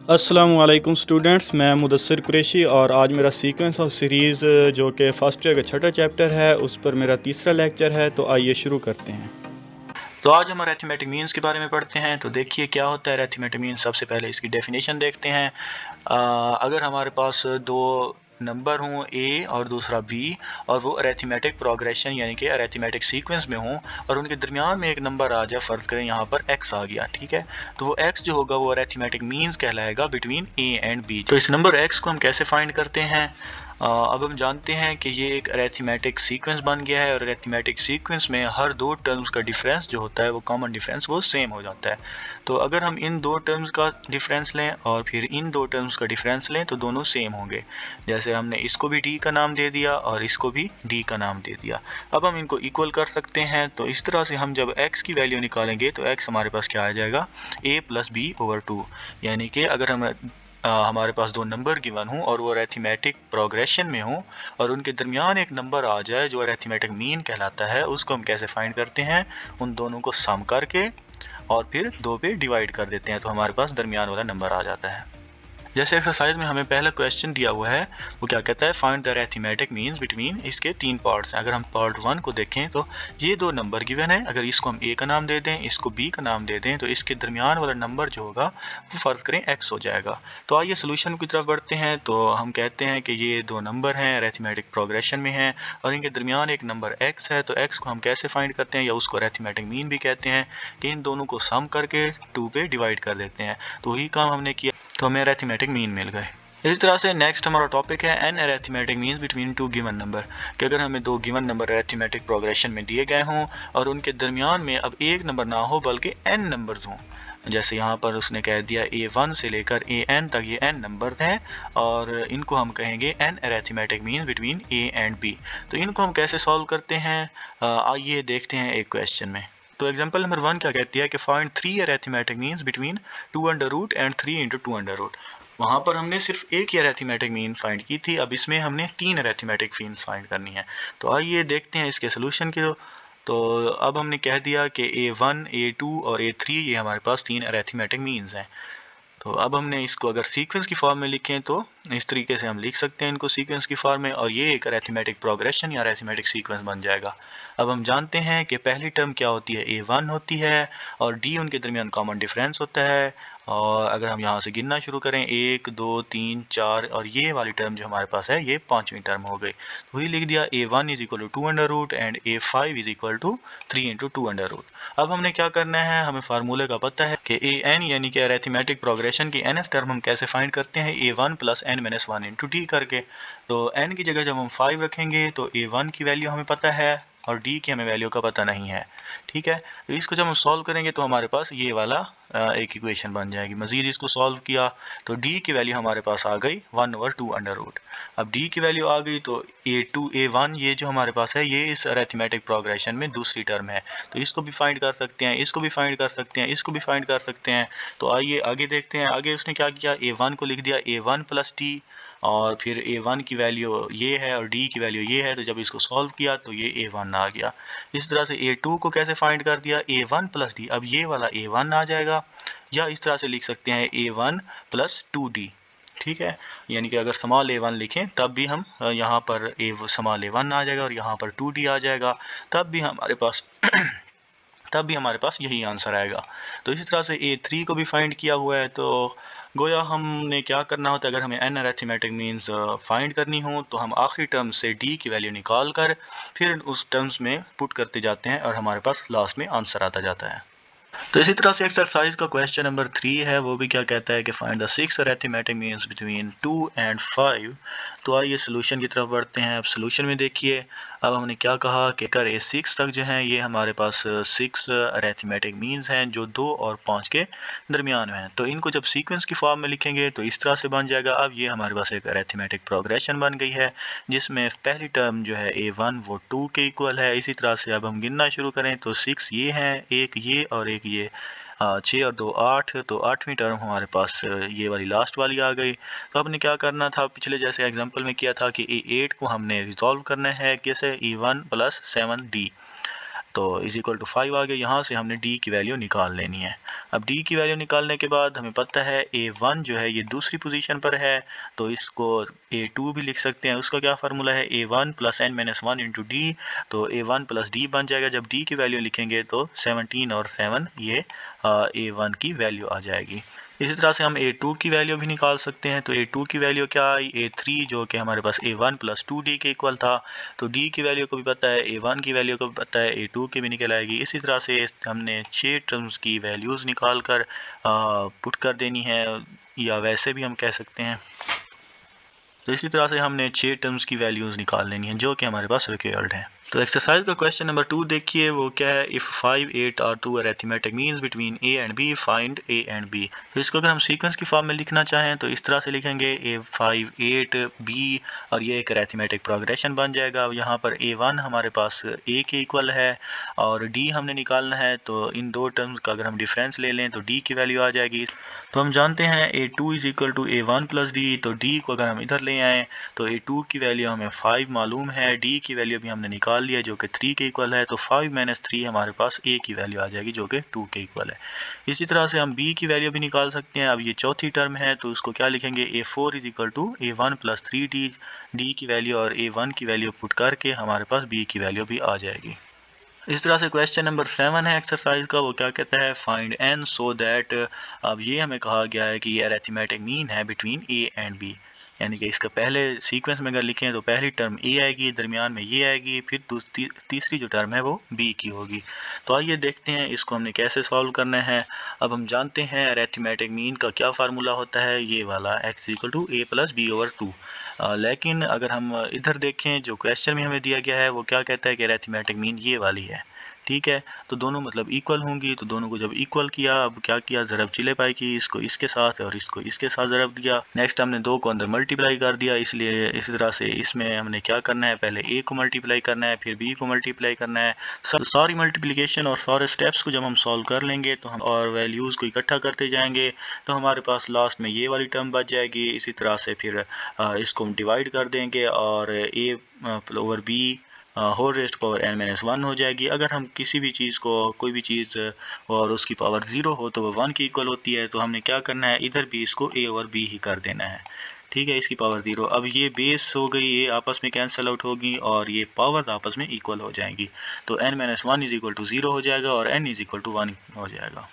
अस्सलामुअलैकुम स्टूडेंट्स, मैं मुदस्सिर कुरैशी और आज मेरा सीक्वेंस ऑफ सीरीज़ जो कि फ़र्स्ट ईयर का छठा चैप्टर है उस पर मेरा तीसरा लेक्चर है। तो आइए शुरू करते हैं। तो आज हम अरिथमेटिक मीन्स के बारे में पढ़ते हैं। तो देखिए क्या होता है अरिथमेटिक मीन्स। सबसे पहले इसकी डेफिनेशन देखते हैं। अगर हमारे पास दो नंबर हों ए और दूसरा बी और वो अरिथमेटिक प्रोग्रेशन यानी कि अरिथमेटिक सीक्वेंस में हों और उनके दरमियान में एक नंबर आ जाए, फ़र्ज़ करें यहाँ पर x आ गया, ठीक है। तो वो x जो होगा वो अरिथमेटिक मीन्स कहलाएगा बिटवीन a एंड b। तो इस नंबर x को हम कैसे फाइंड करते हैं? अब हम जानते हैं कि ये एक अरिथमेटिक सीक्वेंस बन गया है और अरिथमेटिक सीक्वेंस में हर दो टर्म्स का डिफरेंस जो होता है वो कॉमन डिफरेंस वो सेम हो जाता है। तो अगर हम इन दो टर्म्स का डिफरेंस लें और फिर इन दो टर्म्स का डिफरेंस लें तो दोनों सेम होंगे। जैसे हमने इसको भी d का नाम दे दिया और इसको भी d का नाम दे दिया। अब हम इनको इक्वल कर सकते हैं। तो इस तरह से हम जब x की वैल्यू निकालेंगे तो x हमारे पास क्या आ जाएगा, a प्लस बी ओवर 2। यानी कि अगर हम हमारे पास दो नंबर गिवन हों और वो अरिथमेटिक प्रोग्रेशन में हों और उनके दरमियान एक नंबर आ जाए जो अरिथमेटिक मीन कहलाता है, उसको हम कैसे फाइंड करते हैं? उन दोनों को सम करके और फिर 2 पे डिवाइड कर देते हैं तो हमारे पास दरमियान वाला नंबर आ जाता है। जैसे एक्सरसाइज में हमें पहला क्वेश्चन दिया हुआ है, वो क्या कहता है, find the arithmetic means between. इसके 3 पार्ट्स हैं। अगर हम पार्ट 1 को देखें तो ये दो नंबर गिवन है। अगर इसको हम a का नाम दे दें, इसको b का नाम दे दें, तो इसके दरमियान वाला नंबर जो होगा वो फ़र्ज़ करें x हो जाएगा। तो आइए सोल्यूशन की तरफ बढ़ते हैं। तो हम कहते हैं कि ये दो नंबर हैं, अरिथमेटिक प्रोग्रेशन में हैं और इनके दरमियान एक नंबर x है। तो x को हम कैसे फाइंड करते हैं, या उसको अरिथमेटिक मीन भी कहते हैं, कि इन दोनों को सम करके 2 पे डिवाइड कर देते हैं। तो वही काम हमने किया तो हमें अरिथमेटिक मीन मिल गए। इस तरह से नेक्स्ट हमारा टॉपिक है an arithmetic means between two given number. कि अगर हमें दो गिवन नंबर अरिथमेटिक प्रोग्रेशन में दिए गए हों और उनके दरमियान में अब एक नंबर ना हो बल्कि n नंबर्स हों। जैसे यहाँ पर उसने कह दिया a1 से लेकर an तक ये n नंबर्स हैं और इनको हम कहेंगे n arithmetic means between a and b। तो इनको हम कैसे सॉल्व करते हैं, आइए देखते हैं एक क्वेश्चन में। तो एग्जांपल नंबर 1 क्या कहती है कि find 3 arithmetic means between 2 under root and 3 into 2 under root. वहाँ पर हमने सिर्फ एक ही अरिथमेटिक मीन फाइंड की थी, अब इसमें हमने 3 अरिथमेटिक मीन्स फाइंड करनी है। तो आइए देखते हैं इसके सोल्यूशन की। तो अब हमने कह दिया कि a1, a2 और a3 ये हमारे पास 3 अरिथमेटिक मीन्स हैं। तो अब हमने इसको अगर सीक्वेंस की फॉर्म में लिखें तो इस तरीके से हम लिख सकते हैं इनको सीक्वेंस की फॉर्म में, और ये एक अरिथमेटिक प्रोग्रेशन या अरिथमेटिक सीक्वेंस बन जाएगा। अब हम जानते हैं कि पहली टर्म क्या होती है, a1 होती है और d उनके दरमियान कॉमन डिफरेंस होता है। और अगर हम यहाँ से गिनना शुरू करें 1 2 3 4 और ये वाली टर्म जो हमारे पास है ये पांचवी टर्म हो गई। तो वही लिख दिया a1 is equal to 2 under root and a5 is equal to 3 into 2 under root. अब हमने क्या करना है, हमें फार्मूले का पता है कि an यानी कि अरिथमेटिक प्रोग्रेशन की nth टर्म हम कैसे फाइंड करते हैं, a1 plus n minus 1 into d करके। तो n की जगह जब हम 5 रखेंगे तो a1 की वैल्यू हमें पता है और d की हमें वैल्यू का पता नहीं है, ठीक है। तो इसको जब हम सॉल्व करेंगे तो हमारे पास ये वाला एक इक्वेशन बन जाएगी। मजीद इसको सॉल्व किया तो d की वैल्यू हमारे पास आ गई 1/2 अंडर रूट। अब d की वैल्यू आ गई तो a2 a1 ये जो हमारे पास है ये इस अरिथमेटिक प्रोग्रेशन में दूसरी टर्म है। तो इसको भी फाइंड कर सकते हैं, इसको भी फाइंड कर सकते हैं, इसको भी फाइंड कर सकते हैं। तो आइए आगे देखते हैं। आगे उसने क्या किया, a1 को लिख दिया a1 प्लस d और फिर a1 की वैल्यू ये है और d की वैल्यू ये है। तो जब इसको सॉल्व किया तो ये a1 आ गया। इस तरह से a2 को कैसे फाइंड कर दिया, a1 प्लस डी, अब ये वाला a1 आ जाएगा। या इस तरह से लिख सकते हैं a1 प्लस 2d, ठीक है। यानी कि अगर स्मॉल a1 लिखें तब भी हम यहाँ पर स्मॉल a1 आ जाएगा और यहाँ पर 2d आ जाएगा, तब भी हमारे पास यही आंसर आएगा। तो इसी तरह से a3 को भी फाइंड किया हुआ है। तो गोया हमने क्या करना होता है, अगर हमें n अरिथमेटिक मीन्स फाइंड करनी हो तो हम आखिरी टर्म से d की वैल्यू निकाल कर फिर उस टर्म्स में पुट करते जाते हैं और हमारे पास लास्ट में आंसर आता जाता है। तो इसी तरह से एक्सरसाइज का क्वेश्चन नंबर 3 है, वो भी क्या कहता है कि find the 6 arithmetic means between 2 and 5। तो आइए सोल्यूशन की तरफ बढ़ते हैं। अब सोल्यूशन में देखिए, अब हमने क्या कहा कि कर ए 6 तक जो है ये हमारे पास 6 अरिथमेटिक मीन्स हैं जो 2 और 5 के दरमियान में हैं। तो इनको जब सीक्वेंस की फॉर्म में लिखेंगे तो इस तरह से बन जाएगा। अब ये हमारे पास एक अरिथमेटिक प्रोग्रेशन बन गई है जिसमें पहली टर्म जो है a1 वो 2 के इक्वल है। इसी तरह से अब हम गिनना शुरू करें तो 6 ये हैं, एक ये और एक ये, 6 और 2 8। तो 8वीं टर्म हमारे पास ये वाली लास्ट वाली आ गई। तो आपने क्या करना था, पिछले जैसे एग्जांपल में किया था कि a8 को हमने रिजॉल्व करना है कैसे, e1 प्लस 7d। तो इज इक्वल टू 5 आ गया। यहाँ से हमने डी की वैल्यू निकाल लेनी है। अब डी की वैल्यू निकालने के बाद हमें पता है A1 जो है ये दूसरी पोजीशन पर है, तो इसको A2 भी लिख सकते हैं। उसका क्या फार्मूला है, A1 plus n minus 1 into D, तो A1 प्लस डी बन जाएगा। जब डी की वैल्यू लिखेंगे तो 17 और 7 ये A1 की वैल्यू आ जाएगी। इसी तरह से हम A2 की वैल्यू भी निकाल सकते हैं। तो A2 की वैल्यू क्या आई, A3 जो कि हमारे पास A1 प्लस 2D के इक्वल था, तो D की वैल्यू को भी पता है, A1 की वैल्यू को भी पता है, A2 की भी निकल आएगी। इसी तरह से हमने 6 टर्म्स की वैल्यूज़ निकाल कर पुट कर देनी है, या वैसे भी हम कह सकते हैं। तो इसी तरह से हमने 6 टर्म्स की वैल्यूज़ निकाल लेनी है जो कि हमारे पास रिक्वायर्ड है। तो एक्सरसाइज का क्वेश्चन नंबर 2 देखिए, वो क्या है, if 5, 8 are 2 arithmetic means between A and B, find A and B. तो इसको अगर हम सीक्वेंस की फॉर्म में लिखना चाहें तो इस तरह से लिखेंगे A5, 8, B, और ये एक अरिथमेटिक प्रोग्रेशन बन जाएगा। यहाँ पर A1 हमारे पास A के इक्वल है और D हमने निकालना है, तो इन दो टर्म्स का अगर हम डिफरेंस ले लें तो D की वैल्यू आ जाएगी। तो हम जानते हैं A2 is equal to A1 plus D, तो D को अगर हम इधर ले आएँ तो A2 की वैल्यू हमें 5 मालूम है, D की वैल्यू भी हमने निकाल लिया जो कि 3 के इक्वल है, तो 5 माइनस 3 हमारे पास A की वैल्यू आ जाएगी जो कि 2 के इक्वल है। इसी तरह से हम B की वैल्यू भी निकाल सकते हैं। अब ये चौथी टर्म है तो उसको क्या लिखेंगे, A4 is equal to A1 plus 3D, D की वैल्यू और A1 की वैल्यू पुट करके हमारे पास B की वैल्यू भी आ जाएगी। इस तरह से क्वेश्चन नंबर 7 है एक्सरसाइज का, वो क्या कहता है, फाइंड n सो दैट। अब ये हमें कहा गया है कि ये अरिथमेटिक मीन है बिटवीन a एंड b, यानी कि इसका पहले सीक्वेंस में अगर लिखें तो पहली टर्म a आएगी, दरमियान में ये आएगी, फिर तीसरी जो टर्म है वो b की होगी। तो आइए देखते हैं इसको हमने कैसे सॉल्व करना है। अब हम जानते हैं अरिथमेटिक मीन का क्या फार्मूला होता है, ये वाला x equal to a plus B over 2। लेकिन अगर हम इधर देखें जो क्वेश्चन में हमें दिया गया है वो क्या कहता है कि अरिथमेटिक मीन ये वाली है, ठीक है। तो दोनों मतलब इक्वल होंगी, तो दोनों को जब इक्वल किया, अब क्या किया, ज़रब चिले पाई की, इसको इसके साथ और इसको इसके साथ ज़रब दिया। नेक्स्ट हमने दो को अंदर मल्टीप्लाई कर दिया, इसलिए इसी तरह से इसमें हमने क्या करना है, पहले a को मल्टीप्लाई करना है, फिर b को मल्टीप्लाई करना है। सारी मल्टीप्लिकेशन और सारे स्टेप्स को जब हम सॉल्व कर लेंगे तो हम और वैल्यूज़ को इकट्ठा करते जाएंगे तो हमारे पास लास्ट में ये वाली टर्म बच जाएगी। इसी तरह से फिर इसको हम डिवाइड कर देंगे और a over b whole raised power n minus 1 हो जाएगी। अगर हम किसी भी चीज़ को, कोई भी चीज़ और उसकी पावर 0 हो तो वो 1 की इक्वल होती है, तो हमने क्या करना है, इधर भी इसको a ओवर b ही कर देना है, ठीक है, इसकी पावर 0। अब ये बेस हो गई, ये आपस में कैंसिल आउट होगी और ये पावर्स आपस में इक्वल हो जाएंगी, तो n minus 1 is equal to 0 हो जाएगा और n इज इक्वल टू 1 हो जाएगा।